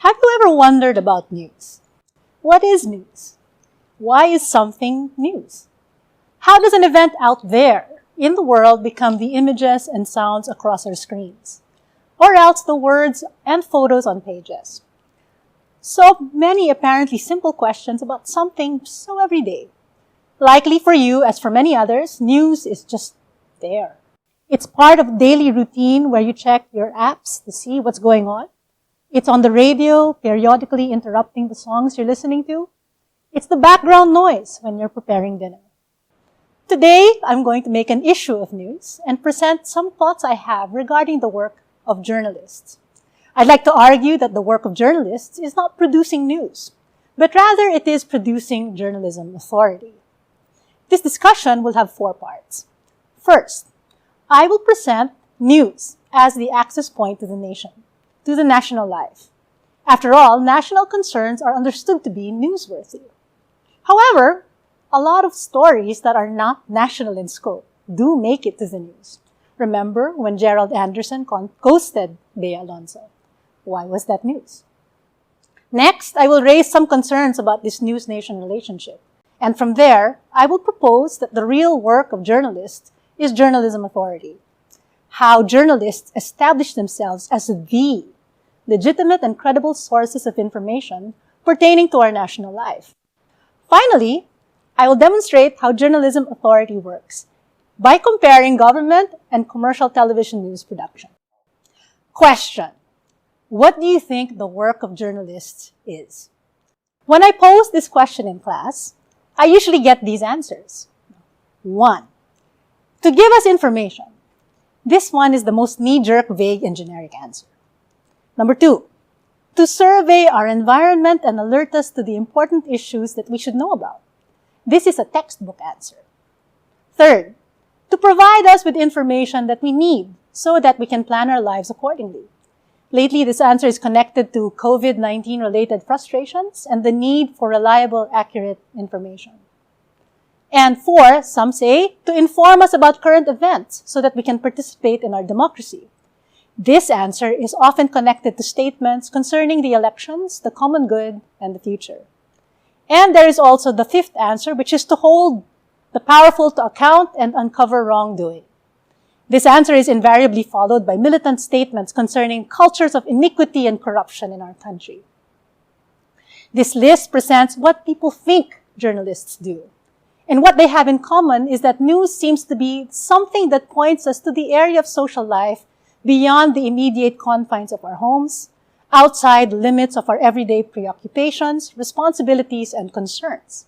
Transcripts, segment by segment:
Have you ever wondered about news? What is news? Why is something news? How does an event out there in the world become the images and sounds across our screens? Or else the words and photos on pages? So many apparently simple questions about something so everyday. Likely for you, as for many others, news is just there. It's part of daily routine where you check your apps to see what's going on. It's on the radio, periodically interrupting the songs you're listening to. It's the background noise when you're preparing dinner. Today, I'm going to make an issue of news and present some thoughts I have regarding the work of journalists. I'd like to argue that the work of journalists is not producing news, but rather it is producing journalism authority. This discussion will have 4 parts. First, I will present news as the access point to the nation, to the national life. After all, national concerns are understood to be newsworthy. However, a lot of stories that are not national in scope do make it to the news. Remember when Gerald Anderson ghosted Bea Alonzo? Why was that news? Next, I will raise some concerns about this news-nation relationship. And from there, I will propose that the real work of journalists is journalism authority. How journalists establish themselves as the legitimate and credible sources of information pertaining to our national life. Finally, I will demonstrate how journalism authority works by comparing government and commercial television news production. Question: what do you think the work of journalists is? When I pose this question in class, I usually get these answers. 1. To give us information. This one is the most knee-jerk, vague, and generic answer. Number 2. To survey our environment and alert us to the important issues that we should know about. This is a textbook answer. 3rd, to provide us with information that we need so that we can plan our lives accordingly. Lately, this answer is connected to COVID-19 related frustrations and the need for reliable, accurate information. And 4, some say, to inform us about current events so that we can participate in our democracy. This answer is often connected to statements concerning the elections, the common good, and the future. And there is also the 5th answer, which is to hold the powerful to account and uncover wrongdoing. This answer is invariably followed by militant statements concerning cultures of iniquity and corruption in our country. This list presents what people think journalists do. And what they have in common is that news seems to be something that points us to the area of social life beyond the immediate confines of our homes, outside the limits of our everyday preoccupations, responsibilities, and concerns.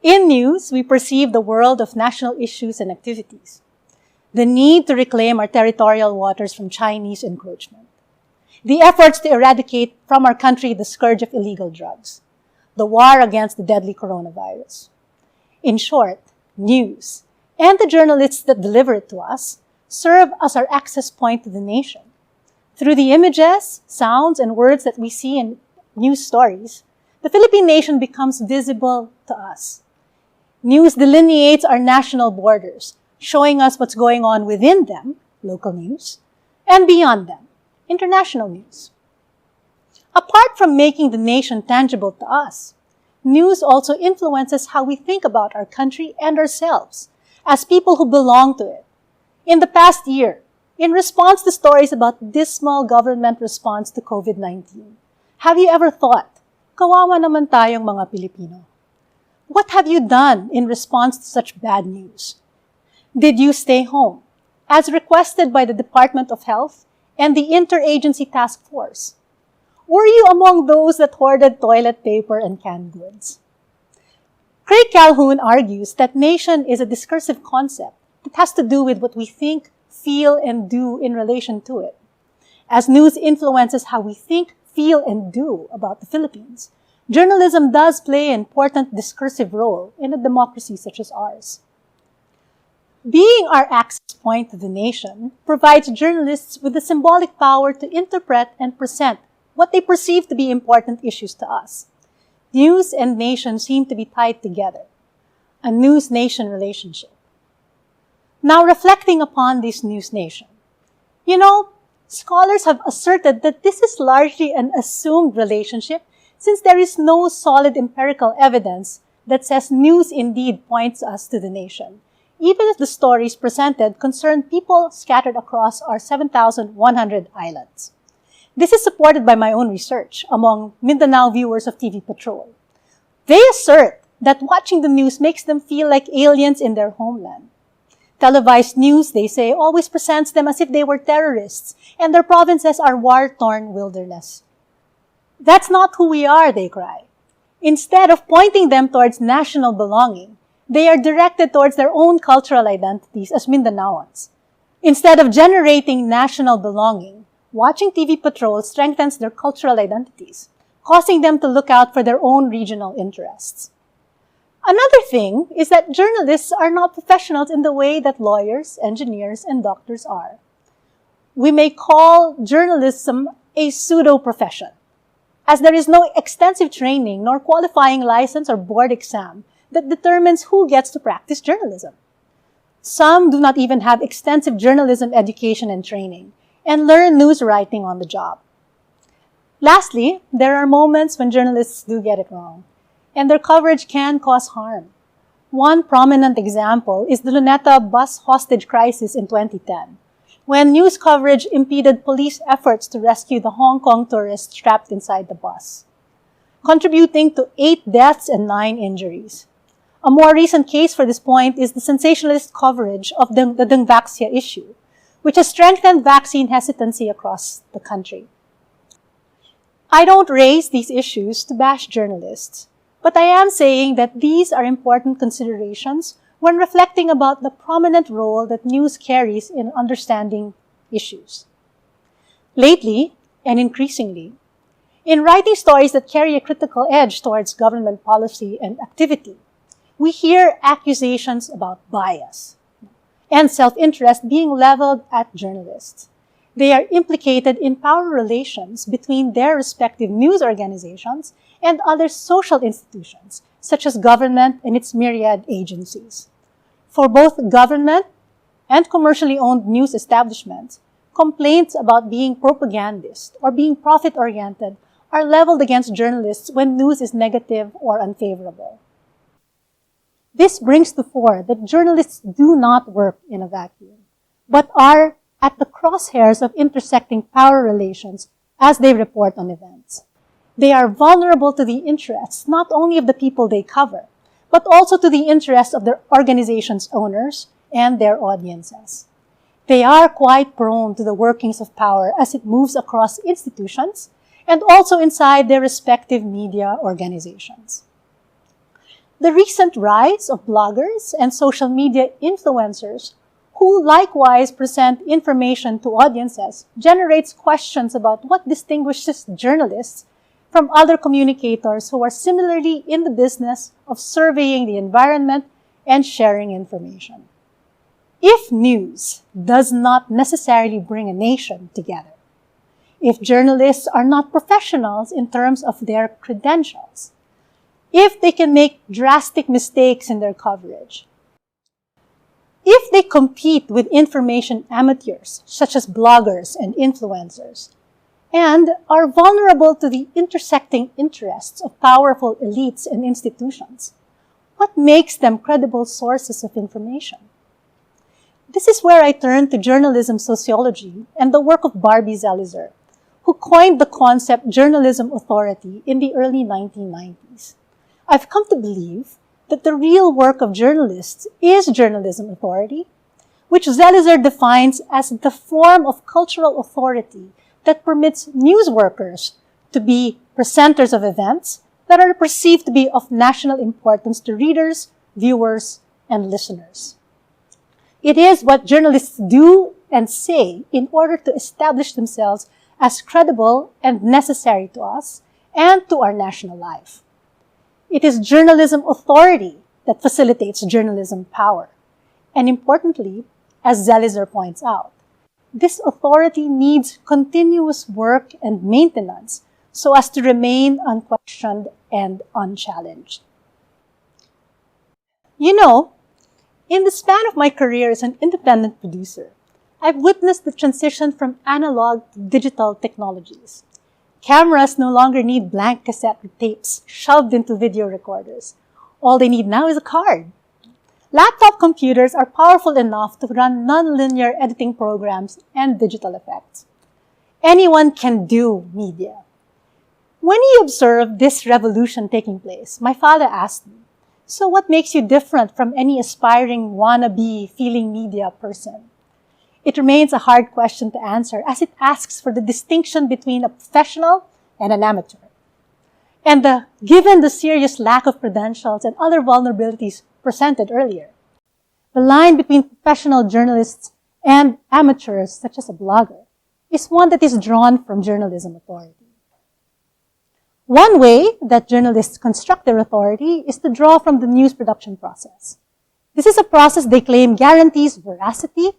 In news, we perceive the world of national issues and activities. The need to reclaim our territorial waters from Chinese encroachment. The efforts to eradicate from our country the scourge of illegal drugs. The war against the deadly coronavirus. In short, news, and the journalists that deliver it to us, serve as our access point to the nation. Through the images, sounds, and words that we see in news stories, the Philippine nation becomes visible to us. News delineates our national borders, showing us what's going on within them, local news, and beyond them, international news. Apart from making the nation tangible to us, news also influences how we think about our country and ourselves as people who belong to it. In the past year, in response to stories about dismal government response to COVID-19, have you ever thought, kawawa naman tayong mga Pilipino? What have you done in response to such bad news? Did you stay home, as requested by the Department of Health and the Interagency Task Force? Were you among those that hoarded toilet paper and canned goods? Craig Calhoun argues that nation is a discursive concept that has to do with what we think, feel, and do in relation to it. As news influences how we think, feel, and do about the Philippines, journalism does play an important discursive role in a democracy such as ours. Being our access point to the nation provides journalists with the symbolic power to interpret and present what they perceive to be important issues to us. News and nation seem to be tied together, a news-nation relationship. Now, reflecting upon this news nation, Scholars have asserted that this is largely an assumed relationship since there is no solid empirical evidence that says news indeed points us to the nation, even if the stories presented concern people scattered across our 7,100 islands. This is supported by my own research among Mindanao viewers of TV Patrol. They assert that watching the news makes them feel like aliens in their homeland. Televised news, they say, always presents them as if they were terrorists and their provinces are war-torn wilderness. That's not who we are, they cry. Instead of pointing them towards national belonging, they are directed towards their own cultural identities as Mindanaoans. Instead of generating national belonging, watching TV Patrol strengthens their cultural identities, causing them to look out for their own regional interests. Another thing is that journalists are not professionals in the way that lawyers, engineers, and doctors are. We may call journalism a pseudo-profession, as there is no extensive training nor qualifying license or board exam that determines who gets to practice journalism. Some do not even have extensive journalism education and training and learn news writing on the job. Lastly, there are moments when journalists do get it wrong, and their coverage can cause harm. One prominent example is the Luneta bus hostage crisis in 2010, when news coverage impeded police efforts to rescue the Hong Kong tourists trapped inside the bus, contributing to 8 deaths and 9 injuries. A more recent case for this point is the sensationalist coverage of the Dengvaxia issue, which has strengthened vaccine hesitancy across the country. I don't raise these issues to bash journalists, but I am saying that these are important considerations when reflecting about the prominent role that news carries in understanding issues. Lately, and increasingly, in writing stories that carry a critical edge towards government policy and activity, we hear accusations about bias and self-interest being leveled at journalists. They are implicated in power relations between their respective news organizations and other social institutions, such as government and its myriad agencies. For both government and commercially owned news establishments, complaints about being propagandist or being profit-oriented are leveled against journalists when news is negative or unfavorable. This brings to fore that journalists do not work in a vacuum, but are at the crosshairs of intersecting power relations as they report on events. They are vulnerable to the interests not only of the people they cover, but also to the interests of their organization's owners and their audiences. They are quite prone to the workings of power as it moves across institutions and also inside their respective media organizations. The recent rise of bloggers and social media influencers who likewise present information to audiences generates questions about what distinguishes journalists from other communicators who are similarly in the business of surveying the environment and sharing information. If news does not necessarily bring a nation together, if journalists are not professionals in terms of their credentials, if they can make drastic mistakes in their coverage, if they compete with information amateurs, such as bloggers and influencers, and are vulnerable to the intersecting interests of powerful elites and institutions, what makes them credible sources of information? This is where I turn to journalism sociology and the work of Barbie Zelizer, who coined the concept journalism authority in the early 1990s. I've come to believe that the real work of journalists is journalism authority, which Zelizer defines as the form of cultural authority that permits news workers to be presenters of events that are perceived to be of national importance to readers, viewers, and listeners. It is what journalists do and say in order to establish themselves as credible and necessary to us and to our national life. It is journalism authority that facilitates journalism power. And importantly, as Zelizer points out, this authority needs continuous work and maintenance so as to remain unquestioned and unchallenged. You know, in the span of my career as an independent producer, I've witnessed the transition from analog to digital technologies. Cameras no longer need blank cassette tapes shoved into video recorders. All they need now is a card. Laptop computers are powerful enough to run nonlinear editing programs and digital effects. Anyone can do media. When he observed this revolution taking place, my father asked me, "So what makes you different from any aspiring wannabe feeling media person?" It remains a hard question to answer as it asks for the distinction between a professional and an amateur. And given the serious lack of credentials and other vulnerabilities presented earlier, the line between professional journalists and amateurs, such as a blogger, is one that is drawn from journalism authority. One way that journalists construct their authority is to draw from the news production process. This is a process they claim guarantees veracity,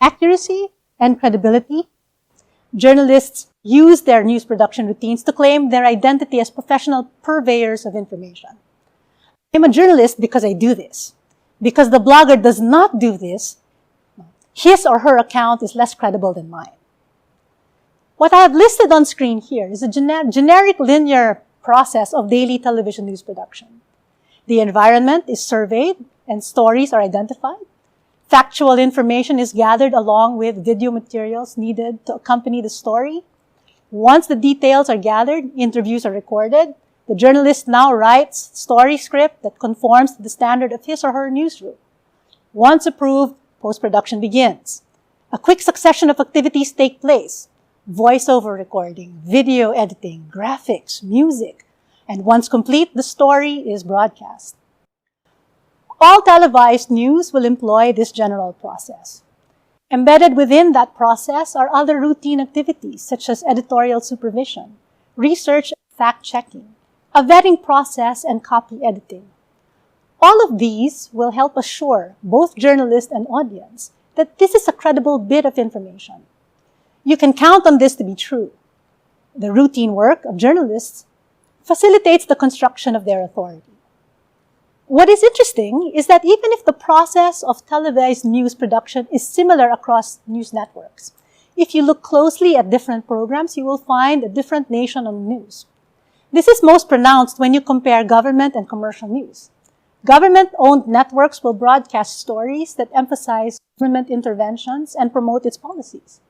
accuracy, and credibility. Journalists use their news production routines to claim their identity as professional purveyors of information. I'm a journalist because I do this. Because the blogger does not do this, his or her account is less credible than mine. What I have listed on screen here is a generic linear process of daily television news production. The environment is surveyed and stories are identified. Factual information is gathered along with video materials needed to accompany the story. Once the details are gathered, interviews are recorded. The journalist now writes story script that conforms to the standard of his or her newsroom. Once approved, post-production begins. A quick succession of activities take place: voiceover recording, video editing, graphics, music, and once complete, the story is broadcast. All televised news will employ this general process. Embedded within that process are other routine activities such as editorial supervision, research and fact-checking, a vetting process, and copy editing. All of these will help assure both journalist and audience that this is a credible bit of information. You can count on this to be true. The routine work of journalists facilitates the construction of their authority. What is interesting is that even if the process of televised news production is similar across news networks, if you look closely at different programs, you will find a different nation on news. This is most pronounced when you compare government and commercial news. Government-owned networks will broadcast stories that emphasize government interventions and promote its policies.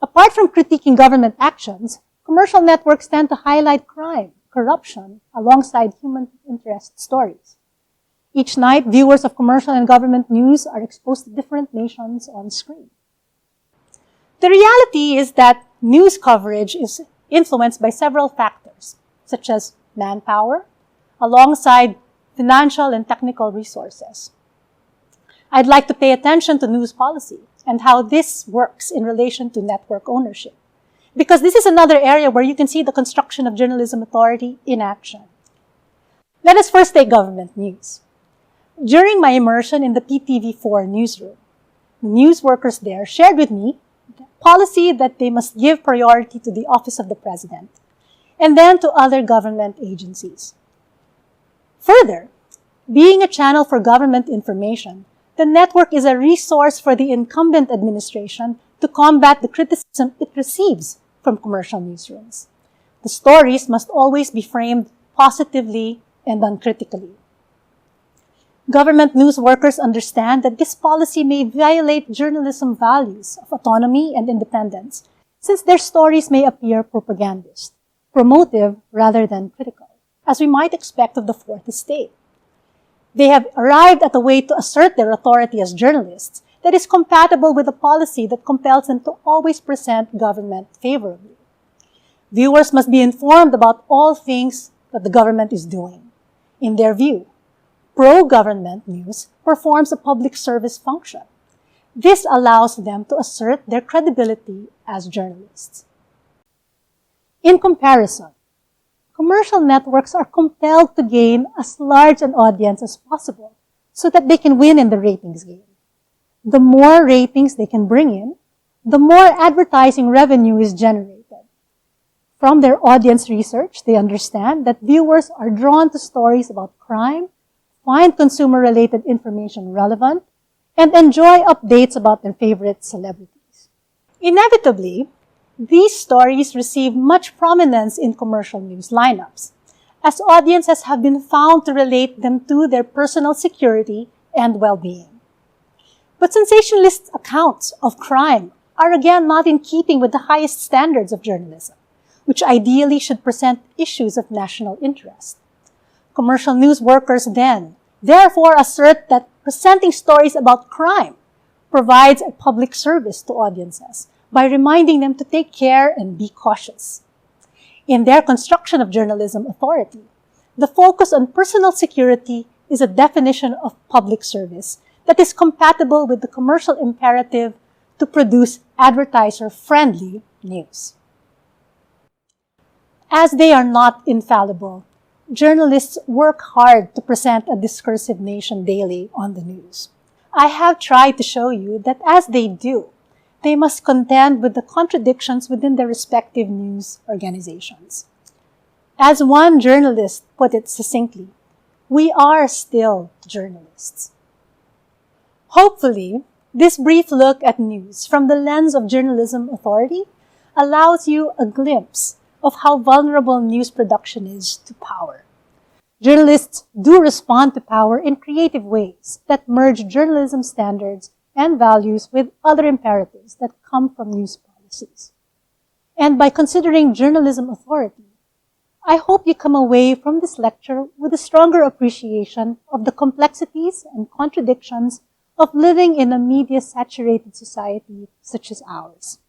Apart from critiquing government actions, commercial networks tend to highlight crime, corruption, alongside human interest stories. Each night, viewers of commercial and government news are exposed to different nations on screen. The reality is that news coverage is influenced by several factors, such as manpower, alongside financial and technical resources. I'd like to pay attention to news policy and how this works in relation to network ownership, because this is another area where you can see the construction of journalism authority in action. Let us first take government news. During my immersion in the PTV4 newsroom, the news workers there shared with me the policy that they must give priority to the Office of the President, and then to other government agencies. Further, being a channel for government information, the network is a resource for the incumbent administration to combat the criticism it receives from commercial newsrooms. The stories must always be framed positively and uncritically. Government news workers understand that this policy may violate journalism values of autonomy and independence, since their stories may appear propagandist, promotive rather than critical, as we might expect of the fourth estate. They have arrived at a way to assert their authority as journalists that is compatible with a policy that compels them to always present government favorably. Viewers must be informed about all things that the government is doing. In their view, pro-government news performs a public service function. This allows them to assert their credibility as journalists. In comparison, commercial networks are compelled to gain as large an audience as possible so that they can win in the ratings game. The more ratings they can bring in, the more advertising revenue is generated. From their audience research, they understand that viewers are drawn to stories about crime, find consumer-related information relevant, and enjoy updates about their favorite celebrities. Inevitably, these stories receive much prominence in commercial news lineups, as audiences have been found to relate them to their personal security and well-being. But sensationalist accounts of crime are again not in keeping with the highest standards of journalism, which ideally should present issues of national interest. Commercial news workers then, therefore, assert that presenting stories about crime provides a public service to audiences by reminding them to take care and be cautious. In their construction of journalism authority, the focus on personal security is a definition of public service that is compatible with the commercial imperative to produce advertiser-friendly news. As they are not infallible, journalists work hard to present a discursive nation daily on the news. I have tried to show you that as they do, they must contend with the contradictions within their respective news organizations. As one journalist put it succinctly, we are still journalists. Hopefully, this brief look at news from the lens of journalism authority allows you a glimpse of how vulnerable news production is to power. Journalists do respond to power in creative ways that merge journalism standards and values with other imperatives that come from news policies. And by considering journalism authority, I hope you come away from this lecture with a stronger appreciation of the complexities and contradictions of living in a media-saturated society such as ours.